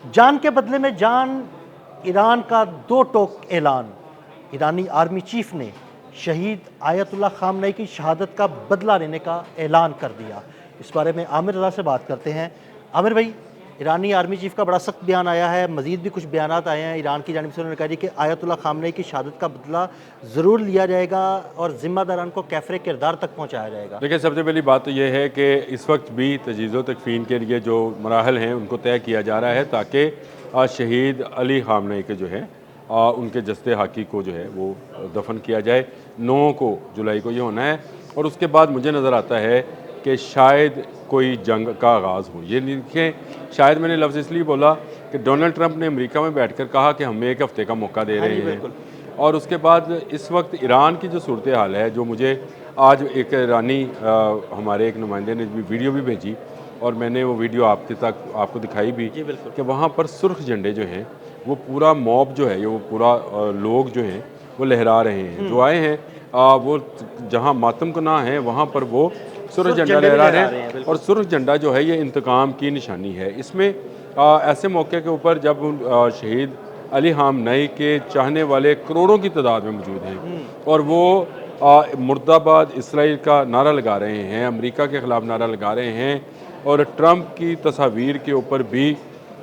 जान के बदले में जान, ईरान का दो टोक ऐलान। ईरानी आर्मी चीफ ने शहीद आयतुल्ला खामनेई की शहादत का बदला लेने का ऐलान कर दिया। इस बारे में आमिर रज़ा से बात करते हैं। आमिर भाई, ईरानी आर्मी चीफ का बड़ा सख्त बयान आया है, मज़ीद भी कुछ बयानात आए हैं ईरान की जानिब से। उन्होंने कहा कि आयतुल्ला खामनेई की शहादत का बदला ज़रूर लिया जाएगा और ज़िम्मेदारान को कैफ़रे किरदार तक पहुँचाया जाएगा। देखिए, सबसे पहली बात तो ये है कि इस वक्त भी तजीज़ो तकफ़ीन के लिए जो मराहल हैं उनको तय किया जा रहा है, ताकि शहीद अली खामनेई के जो है उनके जस्ते हाकी को जो है वो दफन किया जाए। 9 को जुलाई को ये होना है, और उसके बाद मुझे नज़र आता है कि शायद कोई जंग का आगाज़ हो। ये देखें, शायद मैंने लफ्ज़ इसलिए बोला कि डोनाल्ड ट्रंप ने अमेरिका में बैठकर कहा कि हम 1 हफ़्ते का मौका दे रहे हैं, और उसके बाद इस वक्त ईरान की जो सूरत हाल है, जो मुझे आज एक ईरानी हमारे एक नुमाइंदे ने भी वीडियो भी भेजी, और मैंने वो वीडियो आपको दिखाई भी कि वहाँ पर सुर्ख झंडे जो हैं वो पूरा मॉब जो है, ये वो पूरा लोग जो हैं वो लहरा रहे हैं। जो आए हैं वो जहाँ मातम को ना है वहाँ पर वो सुर्ख झंडा लहरा रहे हैं, और सुर्ख झंडा जो है ये इंतकाम की निशानी है। इसमें ऐसे मौके के ऊपर जब शहीद अली खामनेई के चाहने वाले करोड़ों की तादाद में मौजूद हैं, और वो मुर्दाबाद इसराइल का नारा लगा रहे हैं, अमेरिका के ख़िलाफ़ नारा लगा रहे हैं, और ट्रंप की तस्वीर के ऊपर भी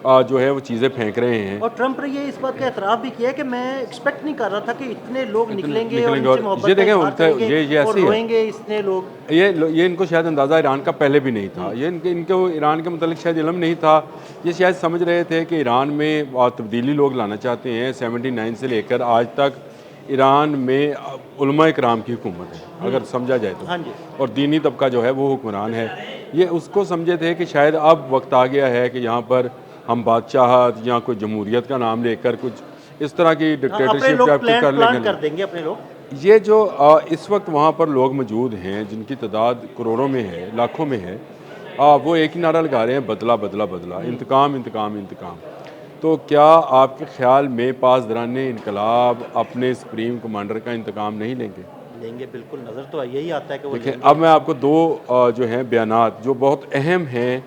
जो है वो चीज़ें फेंक रहे हैं। और ट्रंप ने ये इस बात का एतराफ़ भी किया है कि मैं एक्सपेक्ट नहीं कर रहा था कि इतने लोग निकलेंगे और इनसे मोहब्बत ये देखें, का इज़हार करेंगे ये और ऐसे ही रोएंगे इतने लोग। ये इनको शायद अंदाज़ा ईरान का पहले भी नहीं था। ये इनको ईरान के मतलब शायद इल्म नहीं था। ये शायद समझ रहे थे कि ईरान में तब्दीली लोग लाना चाहते हैं। 79 से लेकर आज तक ईरान में उलमा इकराम की हुकूमत है, अगर समझा जाए तो। हाँ जी। और दीनी तबका जो है वो हुक्मरान है। ये उसको समझे थे कि शायद अब वक्त आ गया है कि यहाँ पर हम बादशाहत या कोई जमहूरियत का नाम लेकर कुछ इस तरह की डिक्टेटरशिप टाइप कर देंगे अपने लोग। ये जो इस वक्त वहाँ पर लोग मौजूद हैं जिनकी तादाद करोड़ों में है, लाखों में है, वो एक ही नारा लगा रहे हैं, बदला बदला बदला, इंतकाम इंतकाम इंतकाम। तो क्या आपके ख्याल में पासदारान इनकलाब अपने सुप्रीम कमांडर का इंतकाम नहीं लेंगे? लेंगे, बिल्कुल। नज़र तो यही आता है कि वो देखिए, लेंगे। अब मैं आपको 2 जो हैं बयानात जो बहुत अहम हैं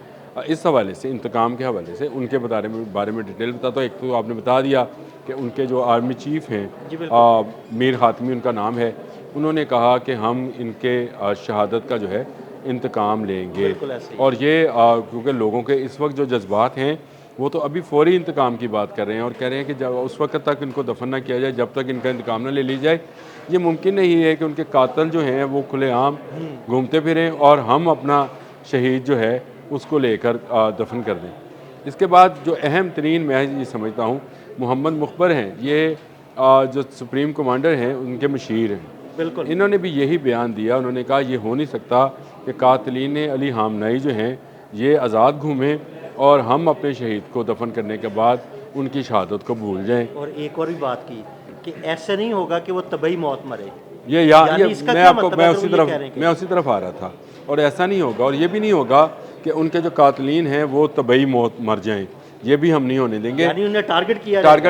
इस हवाले से, इंतकाम के हवाले से, उनके बारे में डिटेल बताता हूँ। एक तो आपने बता दिया कि उनके जो आर्मी चीफ हैं मीर हातमी उनका नाम है, उन्होंने कहा कि हम इनके शहादत का जो है इंतकाम लेंगे। और ये क्योंकि लोगों के इस वक्त जो जज्बात हैं वो तो अभी फौरी इंतकाम की बात कर रहे हैं, और कह रहे हैं कि जब उस वक्त तक इनको दफन ना किया जाए जब तक इनका इंतकाम ना ले ली जाए। ये मुमकिन नहीं है कि उनके कातिल जो हैं वो खुलेआम घूमते फिरें और हम अपना शहीद जो है उसको लेकर दफन कर दें। इसके बाद जो अहम तरीन मैं ये समझता हूँ, मोहम्मद मुखबर हैं, ये जो सुप्रीम कमांडर हैं उनके मशीर हैं। बिल्कुल। इन्होंने भी यही बयान दिया। उन्होंने कहा ये हो नहीं सकता कि कातिलीन अली खामनेई जो हैं ये आज़ाद घूमें और हम अपने शहीद को दफन करने के बाद उनकी शहादत को भूल जाएं। और एक और भी बात की कि ऐसे नहीं होगा कि वो तबई मौत मरे। ये मैं उसी तरफ आ रहा था। और ऐसा नहीं होगा, और ये भी नहीं होगा कि उनके जो कातिलीन हैं वो तबई मौत मर जाएं। ये भी हम नहीं होने देंगे। यानी उन्हें टारगेट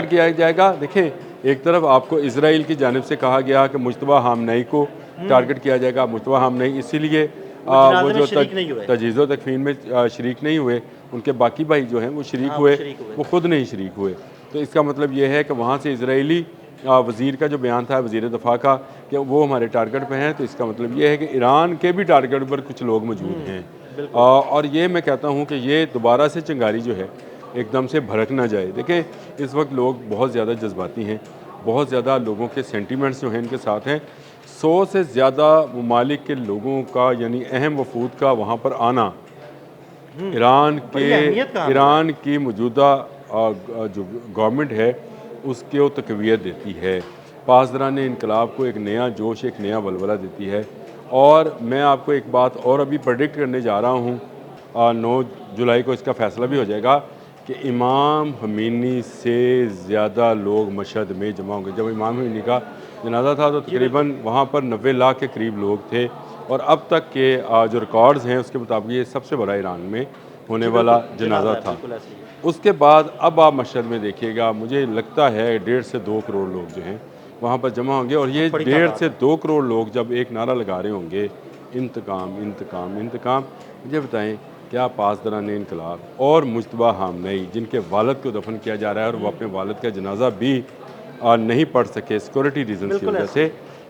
किया जाएगा। देखें, एक तरफ आपको इसराइल की जानिब से कहा गया कि मुश्तबा खामनेई को टारगेट किया जाएगा। मुश्तबा खामनेई इसीलिए वो जो तजीज़ो तकफ़ीन में शरीक नहीं हुए, उनके बाकी भाई जो हैं वो शरीक हुए, वो खुद नहीं शरीक हुए। तो इसका मतलब ये है कि वहाँ से इजरायली वज़ीर का जो बयान था, वज़ीर दफ़ा का, कि वो हमारे टारगेट पे हैं। तो इसका मतलब ये है कि ईरान के भी टारगेट पर कुछ लोग मौजूद हैं। और ये मैं कहता हूँ कि ये दोबारा से चिंगारी जो है एकदम से भड़क ना जाए। देखें, इस वक्त लोग बहुत ज़्यादा जज्बाती हैं, बहुत ज़्यादा लोगों के सेंटिमेंट्स जो हैं इनके साथ हैं। 100 से ज़्यादा ममालिक के लोगों का, यानी अहम वफूद का वहाँ पर आना ईरान की मौजूदा जो गवर्नमेंट है उसको तक़वियत देती है। पासदारान इनकलाब को एक नया जोश, एक नया वलवला देती है। और मैं आपको एक बात और अभी प्रेडिक्ट करने जा रहा हूँ, 9 जुलाई को इसका फ़ैसला भी हो जाएगा कि इमाम ख़मीनी से ज़्यादा लोग मशहद में जमा होंगे। जब इमाम ख़मीनी का जनाजा था तो तकरीबन वहाँ पर 90 लाख के करीब लोग थे, और अब तक के जो रिकॉर्ड्स हैं उसके मुताबिक ये सबसे बड़ा ईरान में होने वाला जनाजा था। उसके बाद अब आप मशहद में देखिएगा, मुझे लगता है 1.5 से 2 करोड़ लोग जो हैं वहाँ पर जमा होंगे। और ये 1.5 से 2 करोड़ लोग जब एक नारा लगा रहे होंगे, इंतकाम इंतकाम इंतकाम, मुझे बताएं क्या पासदारान इनकलाब और मुश्तबा हामनई जिनके वालिद को दफन किया जा रहा है और वो अपने वालिद का जनाजा भी नहीं पढ़ सके सिक्योरिटी रीजन की वजह से,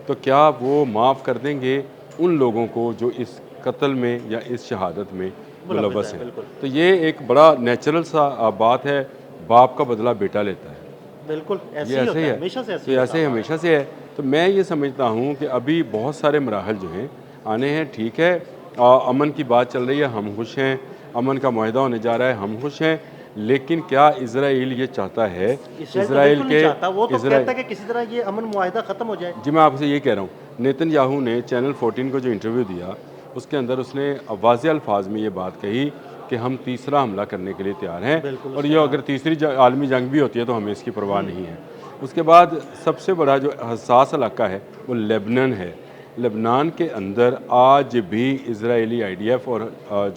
तो क्या वो माफ़ कर देंगे उन लोगों को जो इस कत्ल में या इस शहादत में मुलव्वस हैं? तो ये एक बड़ा नेचुरल सा बात है, बाप का बदला बेटा लेता है। बिल्कुल ये ऐसे ही है, हमेशा से तो ऐसे ही हमेशा से है। तो मैं ये समझता हूँ कि अभी बहुत सारे मराहल जो हैं आने हैं। ठीक है, अमन की बात चल रही है, हम खुश हैं, अमन का मुआहदा होने जा रहा है, हम खुश हैं, लेकिन क्या इजराइल ये चाहता है इजराइल के वो तो कहता है कि किसी तरह ये अमन मुआहदा ख़त्म हो जाए? जी मैं आपसे ये कह रहा हूँ, नेतन्याहू ने चैनल 14 को जो इंटरव्यू दिया उसके अंदर उसने वाज़े अल्फाज में ये बात कही कि हम तीसरा हमला करने के लिए तैयार हैं, और ये अगर तीसरी आलमी जंग भी होती है तो हमें इसकी परवाह नहीं है। उसके बाद सबसे बड़ा जो हसास इलाका है वो लेबनान है। लेबनान के अंदर आज भी इजरायली IDF और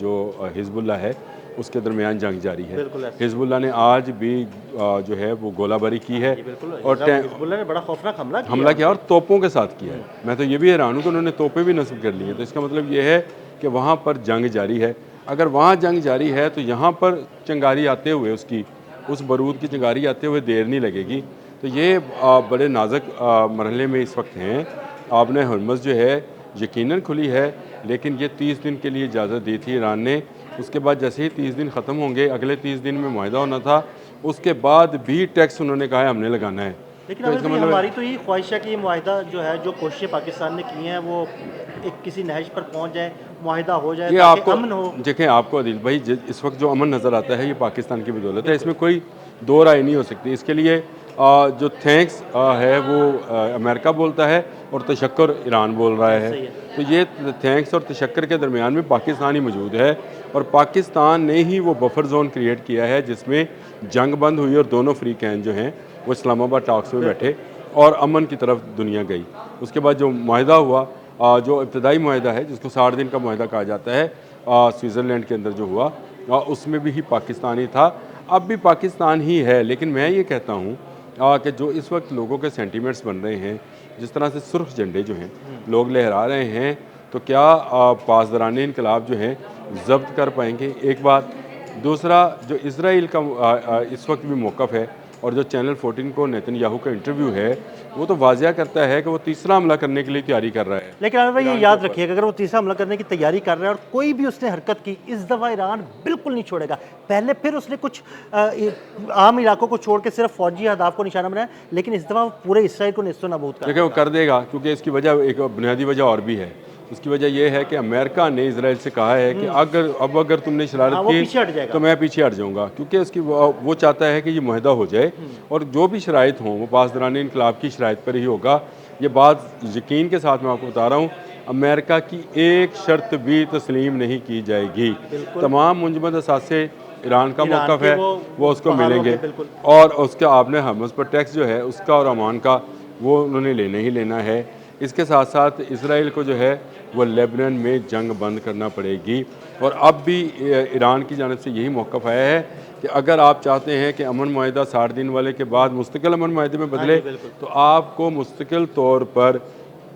जो हिजबुल्लाह है उसके दरमियान जंग जारी है। हिजबुल्लाह ने आज भी जो है वो गोलाबारी की है और हिजबुल्लाह ने बड़ा खौफनाक हमला किया और तोपों के साथ किया है। मैं तो ये भी हैरान हूँ कि उन्होंने तोपें भी नस्ब कर ली हैं। तो इसका मतलब ये है कि वहाँ पर जंग जारी है। अगर वहाँ जंग जारी है तो यहाँ पर चिंगारी आते हुए उसकी उस बारूद की चिंगारी आते हुए देर नहीं लगेगी। तो ये बड़े नाजुक मरहले में इस वक्त हैं। आपने हरमज़ जो है यकीनन खुली है, लेकिन ये 30 दिन के लिए इजाज़त दी थी ईरान ने। उसके बाद जैसे ही 30 दिन ख़त्म होंगे, अगले 30 दिन में मुआहदा होना था, उसके बाद भी टैक्स उन्होंने कहा है हमने लगाना है। लेकिन तो मतलब हमारी तो यही ख्वाहिश है कि ये मुआहदा जो है, जो कोशिशें पाकिस्तान ने की हैं, वो एक किसी नहज पर पहुंच जाए, मुआहदा हो जाए, ये ताकि आपको अमन हो। देखें, आपको आदिल भाई इस वक्त जो अमन नज़र आता है ये पाकिस्तान की बदौलत है, इसमें कोई दो राय नहीं हो सकती। इसके लिए जो थैंक्स है वो अमेरिका बोलता है और तशक्कर ईरान बोल रहा है। तो ये थैंक्स और तशक्कर के दरमियान में पाकिस्तान ही मौजूद है, और पाकिस्तान ने ही वो बफर जोन क्रिएट किया है जिसमें जंग बंद हुई और दोनों फ्री कैन जो हैं वो इस्लामाबाद टॉक्स में बैठे और अमन की तरफ दुनिया गई। उसके बाद जो मुआहदा हुआ, जो इब्तदाई मुआहदा है जिसको 60 दिन का मुआहदा कहा जाता है, स्विट्ज़रलैंड के अंदर जो हुआ, उसमें भी पाकिस्तान ही था, अब भी पाकिस्तान ही है। लेकिन मैं ये कहता हूँ कि जो इस वक्त लोगों के सेंटीमेंट्स बन रहे हैं, जिस तरह से सुर्ख झंडे जो हैं लोग लहरा रहे हैं, तो क्या पासदारान इनकलाब जो हैं जब्त कर पाएंगे? एक बात। दूसरा, जो इसराइल का इस वक्त भी मौक़िफ़ है और जो चैनल 14 को नेतन्याहू का इंटरव्यू है वो तो वाज़िया करता है कि वो तीसरा हमला करने के लिए तैयारी कर रहा है। लेकिन आमिर भाई ये याद रखिएगा, अगर वो तीसरा हमला करने की तैयारी कर रहा है और कोई भी उसने हरकत की, इस दफ़ा ईरान बिल्कुल नहीं छोड़ेगा। पहले फिर उसने कुछ आम इलाकों को छोड़ के सिर्फ फौजी अहदाफ को निशाना बनाया, लेकिन इस दफ़ा पूरे इसराइल को नेस्तो नाबूद कर। देखिए वो कर देगा, क्योंकि इसकी वजह एक बुनियादी वजह और भी है। उसकी वजह यह है कि अमेरिका ने इसराइल से कहा है कि अगर तुमने शरारत की तो मैं पीछे हट जाऊंगा, क्योंकि उसकी वो चाहता है कि ये मुआहदा हो जाए और जो भी शराइत हों वो पासदारान इनकलाब की शराइत पर ही होगा। ये बात यकीन के साथ मैं आपको बता रहा हूँ, अमेरिका की एक शर्त भी तस्लीम नहीं की जाएगी। तमाम मुंजमद असासे ईरान का मौक़िफ़ है वो उसको मिलेंगे, और उसका आपने हमस पर टैक्स जो है उसका और अमान का वो उन्होंने लेना ही लेना है। इसके साथ साथ इसराइल को जो है वो लेबनान में जंग बंद करना पड़ेगी। और अब भी ईरान की जानिब से यही मौक़िफ़ आया है कि अगर आप चाहते हैं कि अमन मुआहदा 60 दिन वाले के बाद मुस्तकिल अमन मुआहदे में बदले, तो आपको मुस्तकिल तौर पर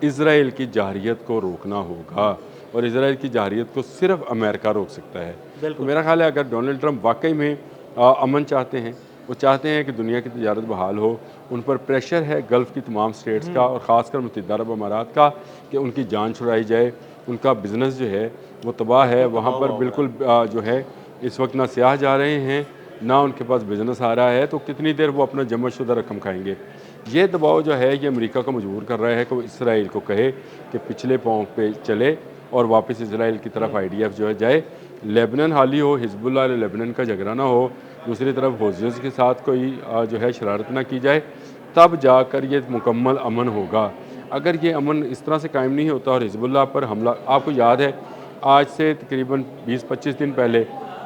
इसराइल की जारियत को रोकना होगा, और इसराइल की जारियत को सिर्फ अमेरिका रोक सकता है। तो मेरा ख्याल है अगर डोनाल्ड ट्रंप वाकई में अमन चाहते हैं, वो चाहते हैं कि दुनिया की तजारत बहाल हो, उन पर प्रेशर है गल्फ़ की तमाम स्टेट्स का और ख़ासकर मुत्तहिदा अरब अमारात का कि उनकी जान छुड़ाई जाए। उनका बिज़नेस जो है वो तबाह है, वहाँ पर बिल्कुल जो है इस वक्त ना सियाह जा रहे हैं ना उनके पास बिज़नेस आ रहा है, तो कितनी देर वो अपना जमा शुदा रकम खाएंगे। ये दबाव जो है ये अमेरिका को मजबूर कर रहा है कि वो इसराइल को कहे कि पिछले पाँव पे चले और वापस इसराइल की तरफ IDF जो है जाए। लेबनान हाली हो, हिजबुल्लाह लेबनान का झगड़ा ना हो, दूसरी तरफ हौज़ियों के साथ कोई जो है शरारत ना की जाए, तब जाकर ये मुकम्मल अमन होगा। अगर ये अमन इस तरह से कायम नहीं होता और हिजबुल्लाह पर हमला, आपको याद है आज से तकरीबन 20-25 दिन पहले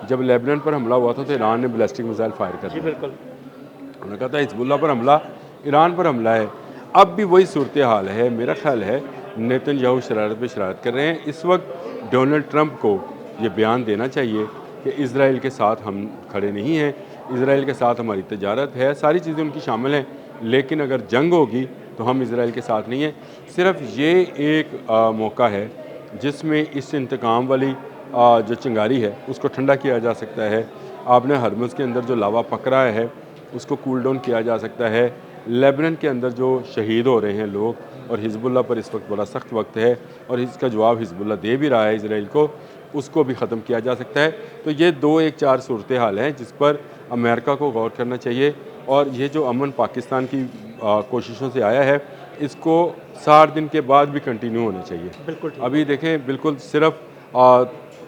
जब लेबनान पर हमला हुआ था तो ईरान ने बैलिस्टिक मिसाइल फायर कर दिया। बिल्कुल, उन्होंने कहा था हिजबुल्लाह पर हमला, ईरान पर हमला है। अब भी वही सूरत हाल है। मेरा ख्याल है नेतन्याहू शरारत पे शरारत कर रहे हैं। इस वक्त डोनाल्ड ट्रंप को ये बयान देना चाहिए कि इसराइल के साथ हम खड़े नहीं हैं, इसराइल के साथ हमारी तजारत है, सारी चीज़ें उनकी शामिल हैं, लेकिन अगर जंग होगी तो हम इसराइल के साथ नहीं हैं। सिर्फ ये एक मौका है जिसमें इस इंतकाम वाली जो चिंगारी है उसको ठंडा किया जा सकता है। आपने हरमुज़ के अंदर जो लावा पक रहा है उसको कूल डाउन किया जा सकता है। लेबनान के अंदर जो शहीद हो रहे हैं लोग और हिजबुल्लाह पर इस वक्त बड़ा सख्त वक्त है और इसका जवाब हिजबुल्लाह दे भी रहा है इसराइल को, उसको भी ख़त्म किया जा सकता है। तो ये 2-1-4 सूरत हाल हैं जिस पर अमेरिका को गौर करना चाहिए और ये जो अमन पाकिस्तान की कोशिशों से आया है इसको 60 दिन के बाद भी कंटिन्यू होना चाहिए। बिल्कुल ठीक। अभी देखें बिल्कुल सिर्फ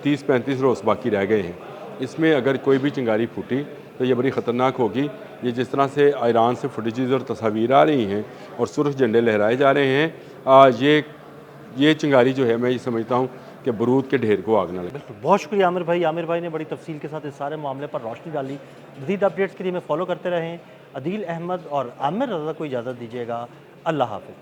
30-35 रोज़ बाकी रह गए हैं। इसमें अगर कोई भी चिंगारी फूटी तो ये बड़ी ख़तरनाक होगी। ये जिस तरह से ईरान से फुटेजेस और तस्वीर आ रही हैं और सुर्ख झंडे लहराए जा रहे हैं, ये चिंगारी जो है मैं ये समझता हूँ कि बारूद के ढेर को आग न लगे। बिल्कुल, बहुत शुक्रिया आमिर भाई। आमिर भाई ने बड़ी तफसील के साथ इस सारे मामले पर रोशनी डाली। मज़ीद अपडेट्स के लिए हमें फॉलो करते रहें। अदील अहमद और आमिर रज़ा को इजाज़त दीजिएगा। अल्लाह हाफ़िज़।